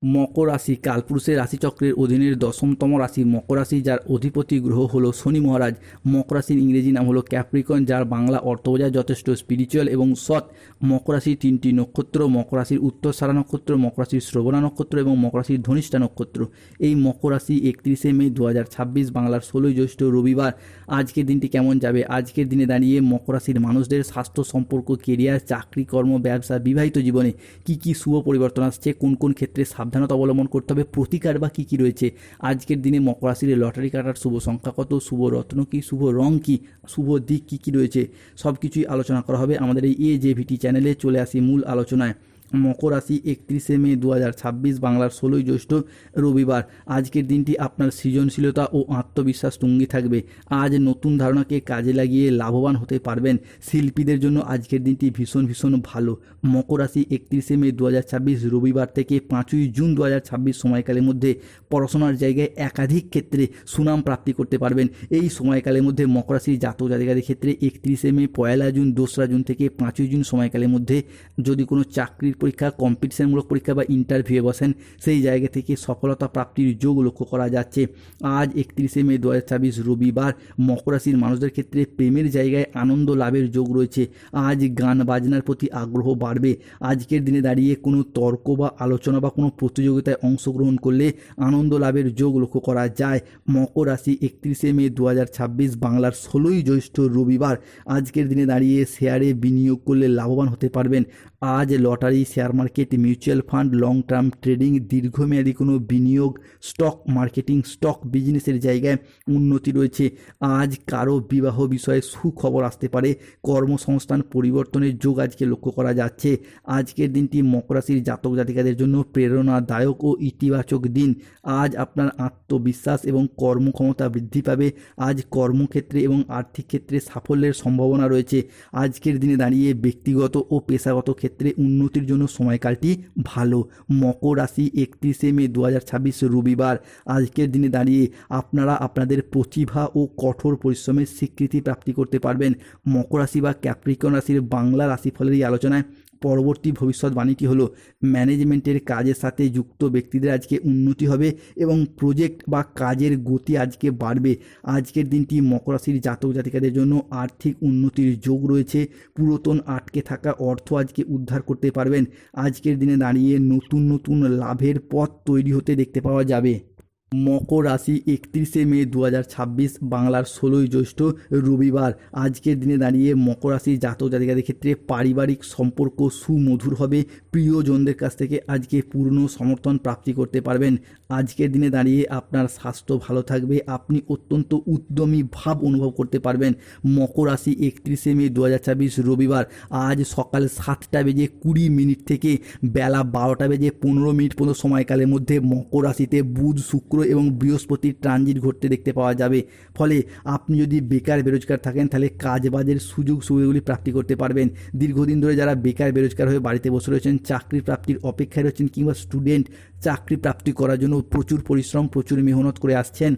মকর রাশি কালপুরুষের রাশিচক্রের অধীনের 10তম রাশি মকর রাশি, যার অধিপতি গ্রহ হলো শনি মহারাজ। মকর রাশির ইংরেজি নাম হলো ক্যাপ্রিকন, যার বাংলা অর্থ বোঝায় যথেষ্ট স্পিরিচুয়াল এবং সৎ। মকর রাশির 3টি নক্ষত্র: মকর রাশির উত্তরসারা নক্ষত্র, মকর রাশির শ্রবণা নক্ষত্র এবং মকর রাশির ধনিষ্ঠা নক্ষত্র। এই মকর রাশি 31শে মে 2026 বাংলার 16ই জ্যৈষ্ঠ রবিবার। আজকের দিনটি কেমন যাবে? আজকের দিনে দাঁড়িয়ে মকর রাশির মানুষদের স্বাস্থ্য, সম্পর্ক, কেরিয়ার, চাকরি, কর্ম, ব্যবসা, বিবাহিত জীবনে কি কি শুভ পরিবর্তন আসছে, কোন কোন ক্ষেত্রে সাবধানতা অবলম্বন করতে হবে, প্রতিকার বা কী কী রয়েছে। আজকের দিনে মকর রাশির লটারি কাটার শুভ সংখ্যা কত, শুভ রত্ন কী, শুভ রং কী, শুভ দিক কী কী রয়েছে, সব কিছুই আলোচনা করা হবে আমাদের এই AJVT চ্যানেলে। চলে আসি মূল আলোচনায়। মকর রাশি 31শে মে 2026 বাংলার 16ই জ্যৈষ্ঠ রবিবার। আজকের দিনটি আপনার সৃজনশীলতা ও আত্মবিশ্বাস তুঙ্গে থাকবে। আজ নতুন ধারণাকে কাজে লাগিয়ে লাভবান হতে পারবেন। শিল্পীদের জন্য আজকের দিনটি ভীষণ ভীষণ ভালো। মকর রাশি 31শে মে 2026 রবিবার থেকে 5ই জুন 2026 সময়কালের মধ্যে পড়াশোনার জায়গায় একাধিক ক্ষেত্রে সুনাম প্রাপ্তি করতে পারবেন। এই সময়কালের মধ্যে মকর রাশির জাতক জাতিকাদের ক্ষেত্রে 31শে মে, 1লা জুন, 2রা জুন থেকে 5ই জুন সময়কালের মধ্যে যদি কোনো চাকরির পরীক্ষা, কম্পিটিশনমূলক পরীক্ষা বা ইন্টারভিউয়ে বসেন, সেই জায়গা থেকে সফলতা প্রাপ্তির যোগ লক্ষ্য করা যাচ্ছে। আজ 31শে মে 2026 রবিবার মকর রাশির মানুষদের ক্ষেত্রে প্রেমের জায়গায় আনন্দ লাভের যোগ রয়েছে। আজ গান বাজনার প্রতি আগ্রহ বাড়বে। আজকের দিনে দাঁড়িয়ে কোনো তর্ক বা আলোচনা বা কোনো প্রতিযোগিতায় অংশগ্রহণ করলে আনন্দ লাভের যোগ লক্ষ্য করা যায়। মকর রাশি 31শে মে 2026 বাংলার 16ই জ্যৈষ্ঠ রবিবার। আজকের দিনে দাঁড়িয়ে শেয়ারে বিনিয়োগ করলে লাভবান হতে পারবেন। আজ lottery, share market, mutual fund, long term trading, দীর্ঘমেয়াদী কোনো বিনিয়োগ, স্টক মার্কেটিং, স্টক বিজনেসের জায়গায় উন্নতি রয়েছে। আজ কারো বিবাহ বিষয়ে সুখবর আসতে পারে। কর্মসংস্থান পরিবর্তনের যোগ আজকে লক্ষ্য করা যাচ্ছে। আজকের দিনটি মকর রাশির জাতক জাতিকাদের জন্য প্রেরণাদায়ক ও ইতিবাচক দিন। আজ আপনার আত্মবিশ্বাস এবং কর্মক্ষমতা বৃদ্ধি পাবে। আজ কর্মক্ষেত্রে এবং আর্থিক ক্ষেত্রে সাফল্যের সম্ভাবনা রয়েছে। আজকের দিনে দাঁড়িয়ে ব্যক্তিগত ও পেশাগত ক্ষেত্রে উন্নতির জন্য সময়কালটি ভালো। মকর রাশি 31শে মে 2026 রবিবার। আজকের দিনে দাঁড়িয়ে আপনারা আপনাদের প্রতিভা ও কঠোর পরিশ্রমের স্বীকৃতি প্রাপ্তি করতে পারবেন। মকর রাশি বা ক্যাপ্রিকন রাশির বাংলা রাশিফলের এই আলোচনায় পরবর্তী ভবিষ্যৎবাণীটি হলো, ম্যানেজমেন্টের কাজের সাথে যুক্ত ব্যক্তিদের আজকে উন্নতি হবে এবং প্রজেক্ট বা কাজের গতি আজকে বাড়বে। আজকের দিনটি মকর রাশির জাতক জাতিকাদের জন্য আর্থিক উন্নতির যোগ রয়েছে। পুরাতন আটকে থাকা অর্থ আজকে উদ্ধার করতে পারবেন। আজকের দিনে দাঁড়িয়ে নতুন নতুন লাভের পথ তৈরি হতে দেখতে পাওয়া যাবে। মকর রাশি 31শে মে 2026 বাংলার 16ই জ্যৈষ্ঠ রবিবার। আজকের দিনে দাঁড়িয়ে মকর রাশির জাতক জাতিকাদের ক্ষেত্রে পারিবারিক সম্পর্ক সুমধুর হবে। প্রিয়জনদের কাছ থেকে আজকে পূর্ণ সমর্থন প্রাপ্তি করতে পারবেন। আজকের দিনে দাঁড়িয়ে আপনার স্বাস্থ্য ভালো থাকবে। আপনি অত্যন্ত উদ্যমী ভাব অনুভব করতে পারবেন। মকর রাশি 31শে মে 2026 রবিবার। আজ সকাল 7:20 থেকে বেলা 12:15 পর্যন্ত সময়কালের মধ্যে মকর রাশিতে বুধ, শুক্র এবং বৃহস্পতির ট্রানজিট ঘটতে দেখতে পাওয়া যাবে। ফলে আপনি যদি বেকার বেরোজগার থাকেন, তাহলে কাজবাজের সুযোগ সুবিধাগুলি প্রাপ্তি করতে পারবেন। দীর্ঘদিন ধরে যারা বেকার বেরোজগার হয়ে বাড়িতে বসে রয়েছেন, চাকরি প্রাপ্তির অপেক্ষায় রয়েছেন, কিংবা স্টুডেন্ট চাকরি প্রাপ্তি করার জন্য প্রচুর পরিশ্রম, প্রচুর মেহনত করে আসছেন,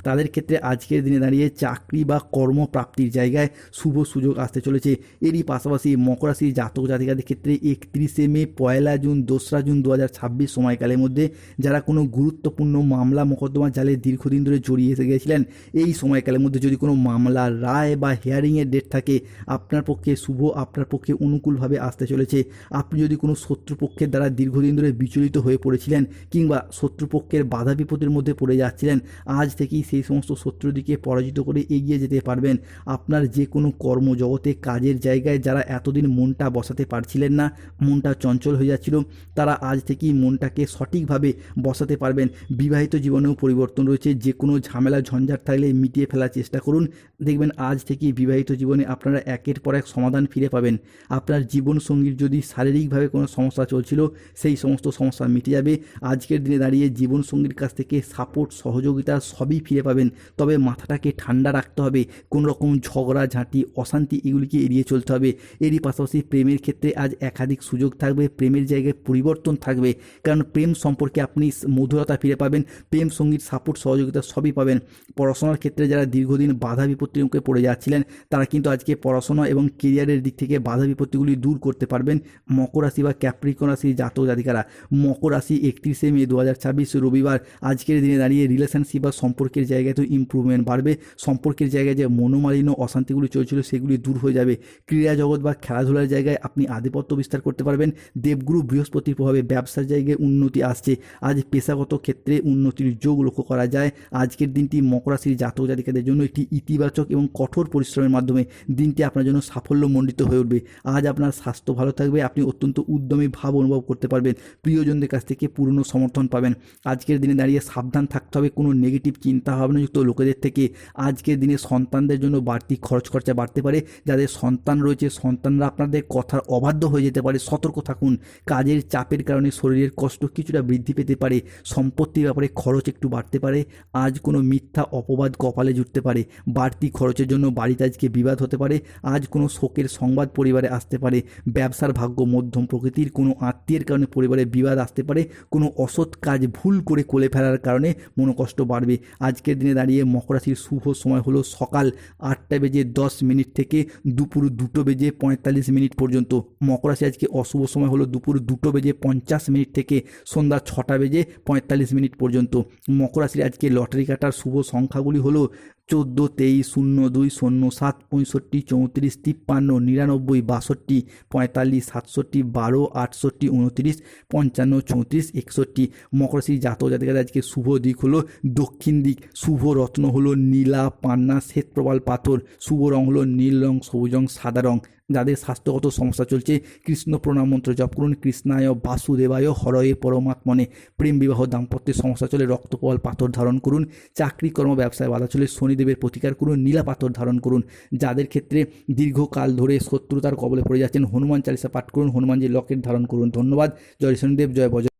তাদের ক্ষেত্রে আজকের দিনে দাঁড়িয়ে চাকরি বা কর্মপ্রাপ্তির জায়গায় শুভ সুযোগ আসতে চলেছে। এরই পাশাপাশি মকর রাশির জাতক জাতিকাদের ক্ষেত্রে 31শে মে, 1লা জুন, 2রা জুন 2026 সময়কালের মধ্যে যারা কোনো গুরুত্বপূর্ণ মামলা মোকদ্দমা জালে দীর্ঘদিন ধরে জড়িয়ে এসে গিয়েছিলেন, এই সময়কালের মধ্যে যদি কোনো মামলার রায় বা হিয়ারিংয়ের ডেট থাকে, আপনার পক্ষে শুভ, আপনার পক্ষে অনুকূলভাবে আসতে চলেছে। আপনি যদি কোনো শত্রুপক্ষের দ্বারা দীর্ঘদিন ধরে বিচলিত হয়ে পড়েছিলেন, কিংবা শত্রুপক্ষের বাধা বিপদের মধ্যে পড়ে যাচ্ছিলেন, আজ থেকেই সেই সমস্ত শত্রুদিকে পরাজিত করে এগিয়ে যেতে পারবেন। আপনার যে কোনো কর্মজগতে, কাজের জায়গায় যারা এতদিন মনটা বসাতে পারছিলেন না, মনটা চঞ্চল হয়ে যাচ্ছিল, তারা আজ থেকেই মনটাকে সঠিকভাবে বসাতে পারবেন। বিবাহিত জীবনেও পরিবর্তন রয়েছে। যে কোনো ঝামেলা ঝঞ্ঝাট থাকলে মিটিয়ে ফেলার চেষ্টা করুন। দেখবেন আজ থেকেই বিবাহিত জীবনে আপনারা একের পর এক সমাধান ফিরে পাবেন। আপনার জীবনসঙ্গীর যদি শারীরিকভাবে কোনো সমস্যা চলছিল, সেই সমস্ত সমস্যা মিটে যাবে। আজকের দিনে দাঁড়িয়ে জীবনসঙ্গীর কাছ থেকে সাপোর্ট, সহযোগিতা সবই ফিরে ফিরে পাবেন। তবে মাথাটাকে ঠান্ডা রাখতে হবে, কোনো রকম ঝগড়া ঝাঁটি অশান্তি এগুলিকে এড়িয়ে চলতে হবে। এরই পাশাপাশি প্রেমের ক্ষেত্রে আজ একাধিক সুযোগ থাকবে, প্রেমের জায়গায় পরিবর্তন থাকবে, কারণ প্রেম সম্পর্কে আপনি মধুরতা ফিরে পাবেন, প্রেম সঙ্গীত সাপোর্ট সহযোগিতা সবই পাবেন। পড়াশোনার ক্ষেত্রে যারা দীর্ঘদিন বাধা বিপত্তির মুখে পড়ে যাচ্ছিলেন তারা কিন্তু আজকে পড়াশোনা এবং কেরিয়ারের দিক থেকে বাধা বিপত্তিগুলি দূর করতে পারবেন। মকর রাশি বা ক্যাপ্রিকন রাশির জাতক জাতিকারা, মকর রাশি 31শে মে 2026 রবিবার আজকের দিনে দাঁড়িয়ে রিলেশনশিপ বা সম্পর্কের জায়গায় তো ইম্প্রুভমেন্ট বাড়বে, সম্পর্কের জায়গায় যে মনোমালিন্য অশান্তিগুলি চলছিল সেগুলি দূর হয়ে যাবে। ক্রীড়া জগৎ বা খেলাধুলার জায়গায় আপনি আধিপত্য বিস্তার করতে পারবেন। দেবগুরু বৃহস্পতির প্রভাবে ব্যবসার জায়গায় উন্নতি আসছে, আজ পেশাগত ক্ষেত্রে উন্নতির যোগ লক্ষ্য করা যায়। আজকের দিনটি মকর রাশির জাতক জাতিকাদের জন্য একটি ইতিবাচক এবং কঠোর পরিশ্রমের মাধ্যমে দিনটি আপনার জন্য সাফল্যমণ্ডিত হয়ে উঠবে। আজ আপনার স্বাস্থ্য ভালো থাকবে, আপনি অত্যন্ত উদ্যমী ভাব অনুভব করতে পারবেন, প্রিয়জনদের কাছ থেকে পূর্ণ সমর্থন পাবেন। আজকের দিনে দাঁড়িয়ে সাবধান থাকতে হবে কোনো নেগেটিভ চিন্তা ভাবনাযুক্ত লোকেদের থেকে। আজকের দিনে সন্তানদের জন্য বাড়তি খরচা বাড়তে পারে, যাদের সন্তান রয়েছে সন্তানরা আপনাদের কথার অবাধ্য হয়ে যেতে পারে, সতর্ক থাকুন। কাজের চাপের কারণে শরীরের কষ্ট কিছুটা বৃদ্ধি পেতে পারে, সম্পত্তির ব্যাপারে খরচ একটু বাড়তে পারে। আজ কোনো মিথ্যা অপবাদ কপালে জুটতে পারে, বাড়তি খরচের জন্য বাড়িতে আজকে বিবাদ হতে পারে। আজ কোনো শোকের সংবাদ পরিবারে আসতে পারে। ব্যবসার ভাগ্য মধ্যম প্রকৃতির, কোনো আত্মীয়ের কারণে পরিবারে বিবাদ আসতে পারে, কোনো অসৎ কাজ ভুল করে কোলে ফেলার কারণে মনোকষ্ট বাড়বে। আজকের দিনে দাঁড়িয়ে মকর রাশির শুভ সময় হলো সকাল 8:10 থেকে দুপুর 2:45 পর্যন্ত। মকর রাশি আজকে অশুভ সময় হলো দুপুর 2:50 থেকে সন্ধ্যা 6:45 পর্যন্ত। মকর রাশির আজকে লটারি কাটার শুভ সংখ্যাগুলি হলো 14, 23, 02, 07, 65, 34, 53, 99, 62, 45, 67, 12, 68, 29, 55, 34, 61। মকর রাশির জাতক জাতিকাদের আজকে শুভ দিক হলো দক্ষিণ দিক, শুভ রত্ন হলো নীলা, পান্না, শ্বেতপ্রবাল পাথর, শুভ রং হলো নীল রং, সবুজ রং, সাদা রং। যাদের স্বাস্থ্যগত সমস্যা চলছে কৃষ্ণ প্রণাম মন্ত্র জপ করুন, কৃষ্ণায় বাসুদেবায় হরয়ে পরমাত্মনে। প্রেম বিবাহ দাম্পত্যের সমস্যা চলে রক্তপ্রবাল পাথর ধারণ করুন। চাকরি কর্ম ব্যবসায় বাধা চলে শনিদেবের প্রতিকার করুন, নীলা পাথর ধারণ করুন। যাদের ক্ষেত্রে দীর্ঘকাল ধরে শত্রুতার কবলে পড়ে যাচ্ছেন হনুমান চালিসা পাঠ করুন, হনুমানজি লকেট ধারণ করুন। ধন্যবাদ। জয় শনিদেব, জয় বজরঙ্গ।